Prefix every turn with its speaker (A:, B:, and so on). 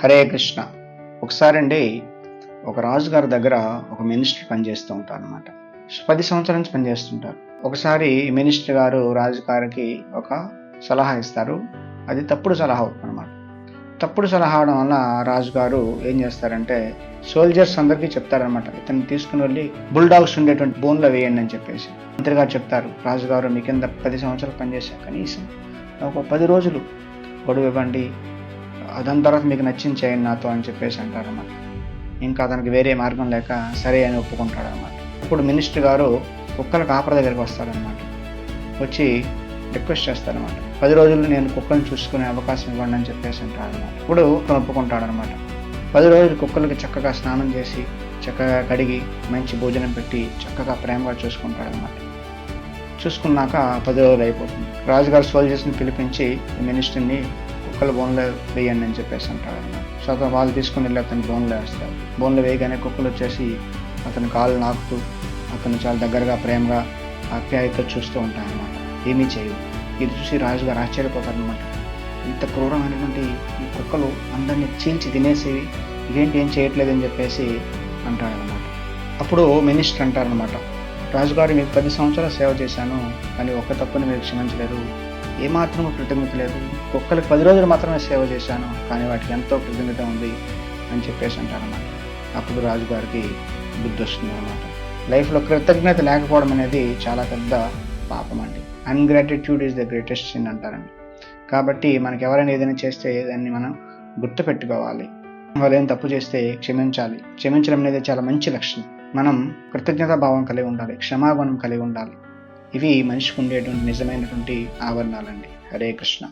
A: హరే కృష్ణ. ఒకసారండి ఒక రాజుగారి దగ్గర ఒక మినిస్టర్ పనిచేస్తూ ఉంటారు అనమాట. 10 సంవత్సరాల నుంచి పనిచేస్తుంటారు. ఒకసారి మినిస్టర్ గారు రాజుగారికి ఒక సలహా ఇస్తారు. అది తప్పుడు సలహా అవుతుంది అనమాట. తప్పుడు సలహా అవడం వల్ల రాజుగారు ఏం చేస్తారంటే సోల్జర్స్ అందరికీ చెప్తారనమాట, ఇతన్ని తీసుకుని వెళ్ళి బుల్డాగ్స్ ఉండేటువంటి బోన్లో వేయండి అని చెప్పేసి. మంత్రి గారు చెప్తారు, రాజుగారు మీ కింద 10 సంవత్సరాలు పనిచేశా, కనీసం ఒక 10 రోజులు గడువు ఇవ్వండి, దాని తర్వాత మీకు నచ్చింది చేయండి నాతో అని చెప్పేసి అంటారన్నమాట. ఇంకా అతనికి వేరే మార్గం లేక సరే అని ఒప్పుకుంటాడనమాట. ఇప్పుడు మినిస్టర్ గారు కుక్కల కాపర దగ్గరికి వస్తారనమాట. వచ్చి రిక్వెస్ట్ చేస్తారనమాట, 10 రోజులు నేను కుక్కలను చూసుకునే అవకాశం ఇవ్వండి అని చెప్పేసి అంటారనమాట. ఇప్పుడు ఒప్పుకుంటాడనమాట. 10 రోజులు కుక్కలకి చక్కగా స్నానం చేసి చక్కగా కడిగి మంచి భోజనం పెట్టి చక్కగా ప్రేమగా చూసుకుంటాడనమాట. చూసుకున్నాక 10 రోజులు అయిపోతుంది. రాజుగారు సోల్జర్స్ని పిలిపించి మినిస్టర్ని కుక్కల బోన్లో వేయండి అని చెప్పేసి అంటాడన్నమాట. సో అతను వాళ్ళు తీసుకుని వెళ్ళి అతను బోన్లో వేస్తారు. బోన్లో వేయగానే కుక్కలు వచ్చేసి అతని కాళ్ళు నాకుతూ అతను చాలా దగ్గరగా ప్రేమగా ఆప్యాయత చూస్తూ ఉంటాయన్నమాట. ఏమీ చేయవు. ఇది చూసి రాజుగారు ఆశ్చర్యపోతారనమాట. ఇంత క్రూరమైనటువంటి ఈ కుక్కలు అందరినీ చీల్చి తినేసేవి, ఇదేంటి ఏం చేయట్లేదని చెప్పేసి అంటాడనమాట. అప్పుడు మినిస్టర్ అంటారనమాట, రాజుగారు మీకు 10 సంవత్సరాలు సేవ చేశాను, కానీ ఒక్క తప్పుని మీరు క్షమించలేరు, ఏమాత్రం కృతజ్ఞత లేదు. కుక్కలకు 10 రోజులు మాత్రమే సేవ చేశాను, కానీ వాటికి ఎంతో కృతజ్ఞత ఉంది అని చెప్పేసి అంటారన్నమాట. అప్పుడు రాజుగారికి బుద్ధి వస్తుంది అన్నమాట. లైఫ్లో కృతజ్ఞత లేకపోవడం అనేది చాలా పెద్ద పాపం అండి. అన్గ్రాటిట్యూడ్ ఈజ్ ద గ్రేటెస్ట్ సిన్ అంటారండి. కాబట్టి మనకి ఎవరైనా ఏదైనా చేస్తే దాన్ని మనం గుర్తుపెట్టుకోవాలి. వాళ్ళు ఏం తప్పు చేస్తే క్షమించాలి. క్షమించడం అనేది చాలా మంచి లక్షణం. మనం కృతజ్ఞతా భావం కలిగి ఉండాలి, క్షమాగుణం కలిగి ఉండాలి. ఇవి మనిషికి ఉండేటువంటి నిజమైనటువంటి ఆవరణాలండి. హరే కృష్ణ.